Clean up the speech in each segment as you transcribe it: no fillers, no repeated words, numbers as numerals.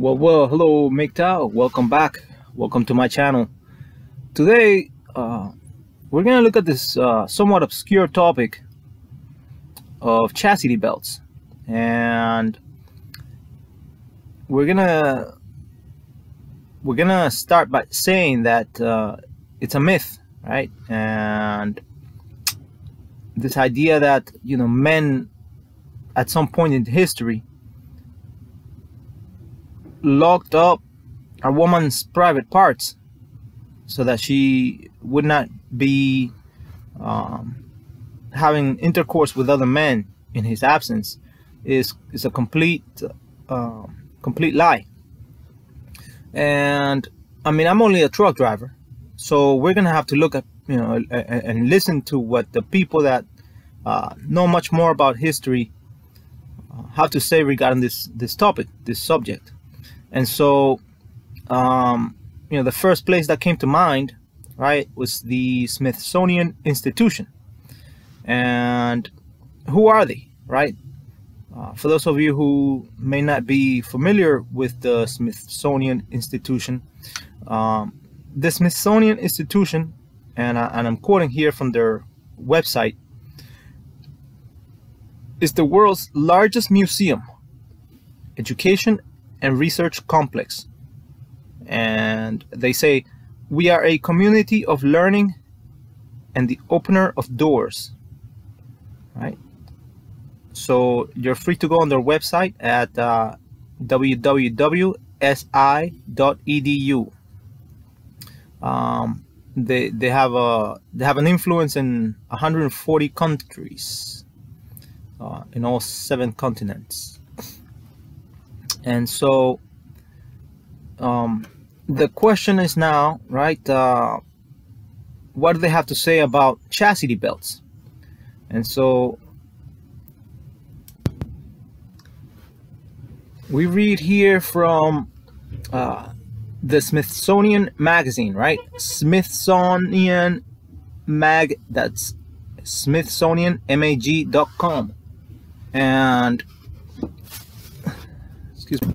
Hello, MGTOW. Welcome back. Welcome to my channel. Today, we're gonna look at this somewhat obscure topic of chastity belts, and we're gonna start by saying that it's a myth, right? And this idea that men at some point in history locked up a woman's private parts so that she would not be having intercourse with other men in his absence is a complete lie. And I mean, I'm only a truck driver, so we're gonna have to look at and listen to what the people that know much more about history have to say regarding this topic, this subject. And so, the first place that came to mind, right, was the Smithsonian Institution. And who are they, right? For those of you who may not be familiar with the Smithsonian Institution, the Smithsonian Institution, and I'm quoting here from their website, is the world's largest museum, education and research complex. And they say, we are a community of learning and the opener of doors, right? So you're free to go on their website at www.si.edu. They have an influence in 140 countries in all 7 continents. And so the question is now, right, what do they have to say about chastity belts? And so we read here from the Smithsonian magazine, right? Smithsonian mag, that's smithsonianmag.com. And excuse me.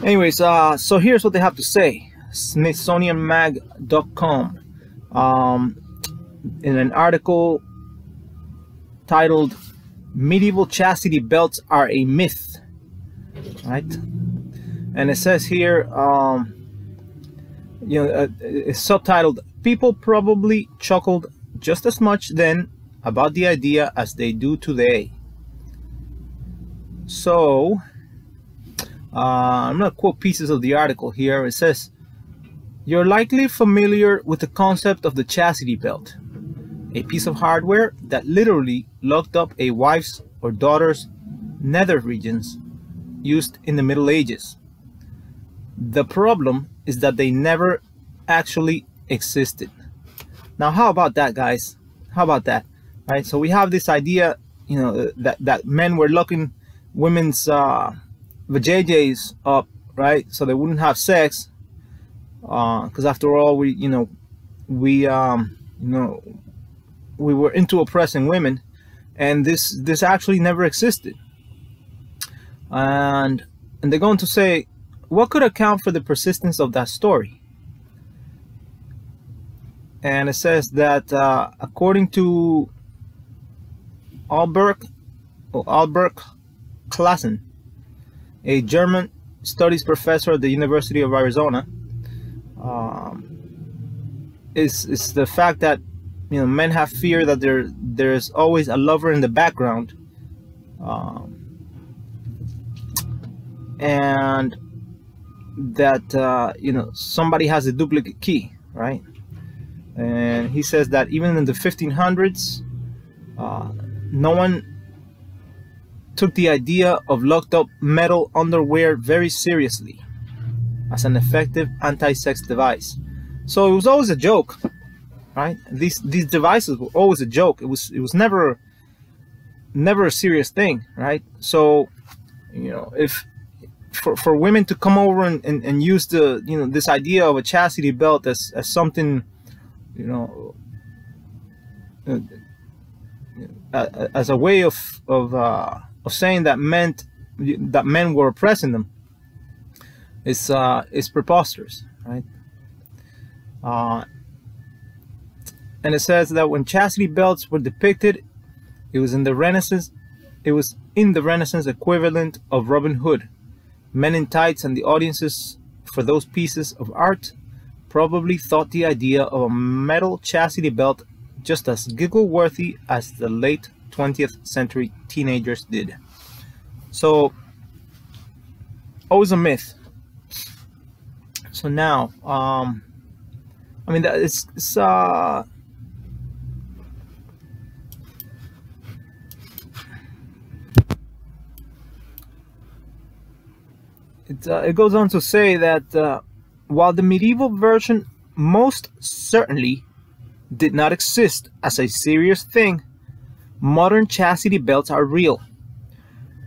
Anyways, so here's what they have to say. Smithsonianmag.com, in an article titled "Medieval Chastity Belts Are a Myth," right? And it says here, it's subtitled, "People probably chuckled just as much then about the idea as they do today." So I'm going to quote pieces of the article here. It says, "You're likely familiar with the concept of the chastity belt, a piece of hardware that literally locked up a wife's or daughter's nether regions, used in the Middle Ages. The problem is that they never actually existed." Now, how about that, guys? How about that? Right? So we have this idea, that men were locking women's vajayjays up, right, so they wouldn't have sex, because after all, we were into oppressing women, and this actually never existed. And they're going to say, what could account for the persistence of that story? And it says that according to Albert Klassen, a German studies professor at the University of Arizona, is the fact that men have fear that there's always a lover in the background, and that somebody has a duplicate key, right? And he says that even in the 1500s, no one took the idea of locked up metal underwear very seriously as an effective anti-sex device. So it was always a joke, right? These devices were always a joke. It was never a serious thing, right? So if for women to come over and use this idea of a chastity belt as something as a way of saying that men that men were oppressing them is preposterous, right? And it says that when chastity belts were depicted, it was in the Renaissance. It was in the Renaissance equivalent of Robin Hood, men in tights, and the audiences for those pieces of art probably thought the idea of a metal chastity belt just as giggle-worthy as the late 20th century teenagers did. So, always a myth. So now, I mean, it's it goes on to say that while the medieval version most certainly did not exist as a serious thing, modern chastity belts are real,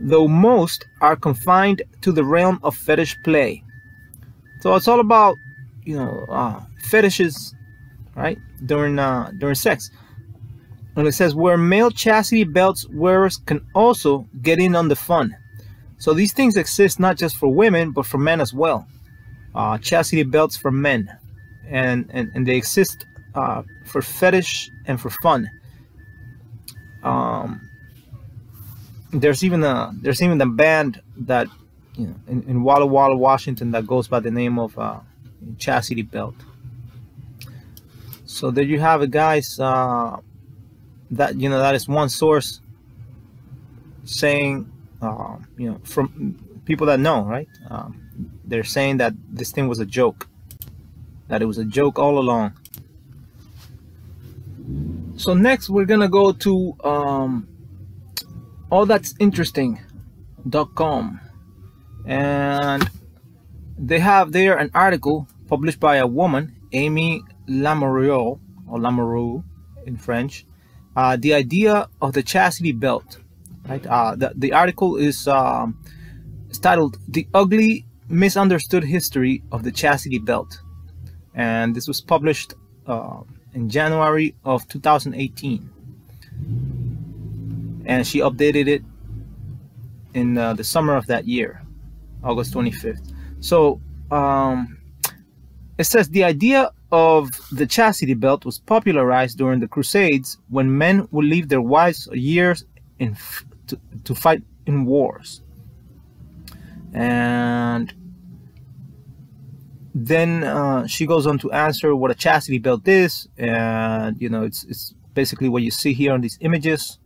though most are confined to the realm of fetish play. So it's all about, fetishes, right? During sex. And it says where male chastity belts wearers can also get in on the fun. So these things exist not just for women, but for men as well. Chastity belts for men, and they exist for fetish and for fun. There's even a band that in Walla Walla, Washington, that goes by the name of Chastity Belt. So there you have it, guys. That that is one source saying, from people that know, right? They're saying that this thing was a joke, that it was a joke all along. So next we're gonna go to allthat'sinteresting.com, and they have there an article published by a woman, Amy Lamoureux, or Lamoureux in French, the idea of the chastity belt, right? The article is titled "The Ugly Misunderstood History of the Chastity Belt," and this was published in January of 2018, and she updated it in the summer of that year, August 25th. So it says the idea of the chastity belt was popularized during the Crusades, when men would leave their wives years to fight in wars. And then she goes on to answer what a chastity belt is, and it's basically what you see here on these images.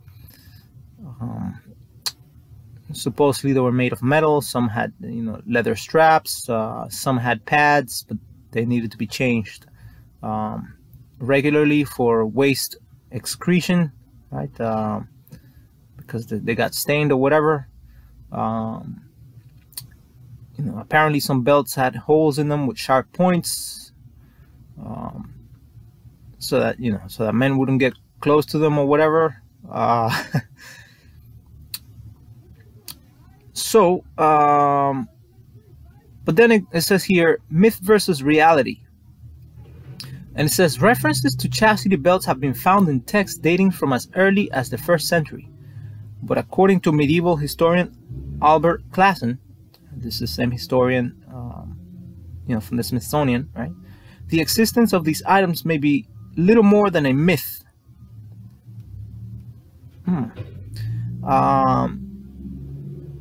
Supposedly they were made of metal. Some had leather straps. Some had pads, but they needed to be changed regularly for waste excretion, right? Because they got stained or whatever. Apparently some belts had holes in them with sharp points, so that men wouldn't get close to them or whatever. But then it says here, myth versus reality. And it says references to chastity belts have been found in texts dating from as early as the 1st century. But according to medieval historian Albert Klassen, this is the same historian, from the Smithsonian, right? The existence of these items may be little more than a myth.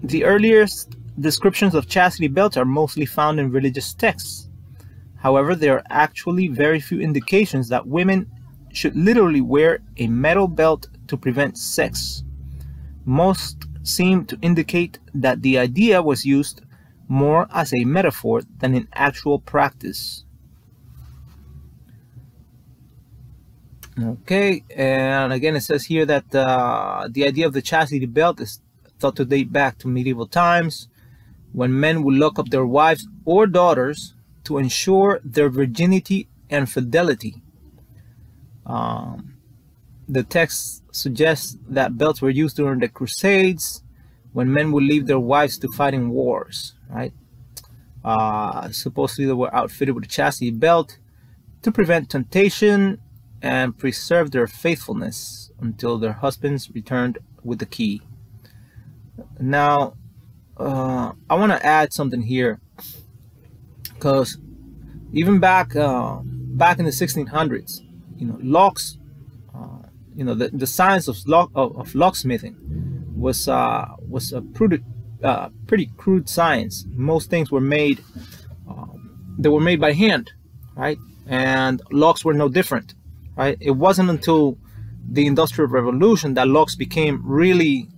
The earliest descriptions of chastity belts are mostly found in religious texts. However, there are actually very few indications that women should literally wear a metal belt to prevent sex. Most seem to indicate that the idea was used more as a metaphor than in actual practice. Okay, and again it says here that the idea of the chastity belt is thought to date back to medieval times, when men would lock up their wives or daughters to ensure their virginity and fidelity. The text suggests that belts were used during the Crusades, when men would leave their wives to fight in wars, right? Supposedly they were outfitted with a chastity belt to prevent temptation and preserve their faithfulness until their husbands returned with the key. Now, I want to add something here, because even back in the 1600s, locks, the science of locksmithing was a pretty crude science. Most things were made by hand, right? And locks were no different, right? It wasn't until the Industrial Revolution that locks became really,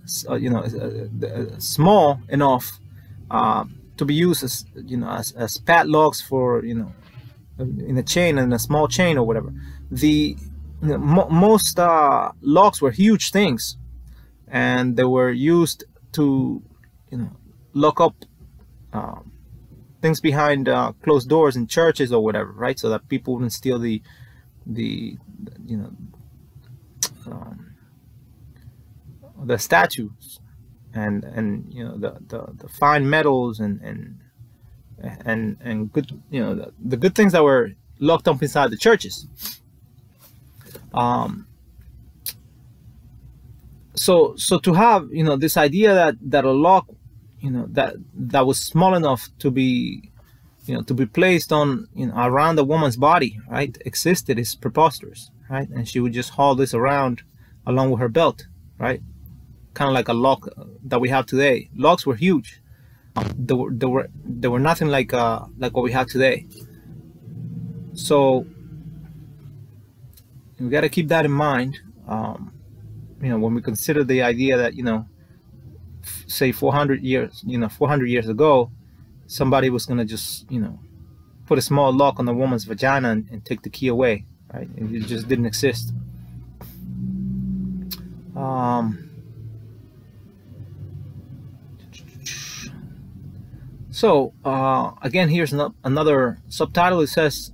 small enough to be used as, as padlocks for, in a chain, in a small chain or whatever. Most locks were huge things, and they were used to, lock up things behind closed doors in churches or whatever, right? So that people wouldn't steal the statues and the fine metals and good, the good things that were locked up inside the churches. So to have, this idea that a lock, that was small enough to be, to be placed on, around a woman's body, right, existed, is preposterous, right? And she would just haul this around along with her belt, right? Kind of like a lock that we have today. Locks were huge. They were nothing like what we have today. So we got to keep that in mind. When we consider the idea that, say 400 years ago, somebody was gonna just, put a small lock on the woman's vagina and take the key away, right? It just didn't exist. So again, here's another subtitle. It says,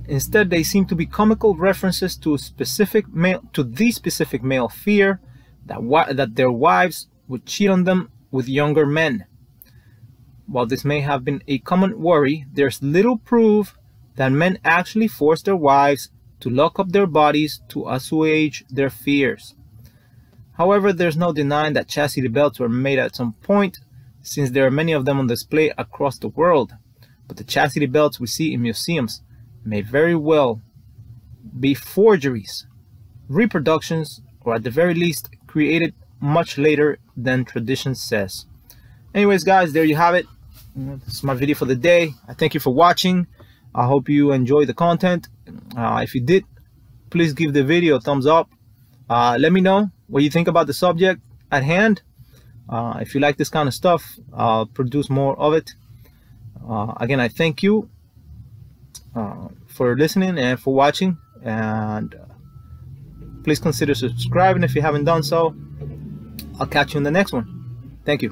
instead, they seem to be comical references to the specific male fear that their wives would cheat on them with younger men. While this may have been a common worry, there's little proof that men actually forced their wives to lock up their bodies to assuage their fears. However, there's no denying that chastity belts were made at some point, since there are many of them on display across the world. But the chastity belts we see in museums may very well be forgeries, reproductions, or at the very least created much later than tradition says. Anyways, guys, there you have it. This is my video for the day. I thank you for watching. I hope you enjoy the content. If you did, please give the video a thumbs up. Let me know what you think about the subject at hand. If you like this kind of stuff, I'll produce more of it. Again, I thank you for listening and for watching, and please consider subscribing if you haven't done so. I'll catch you in the next one. Thank you.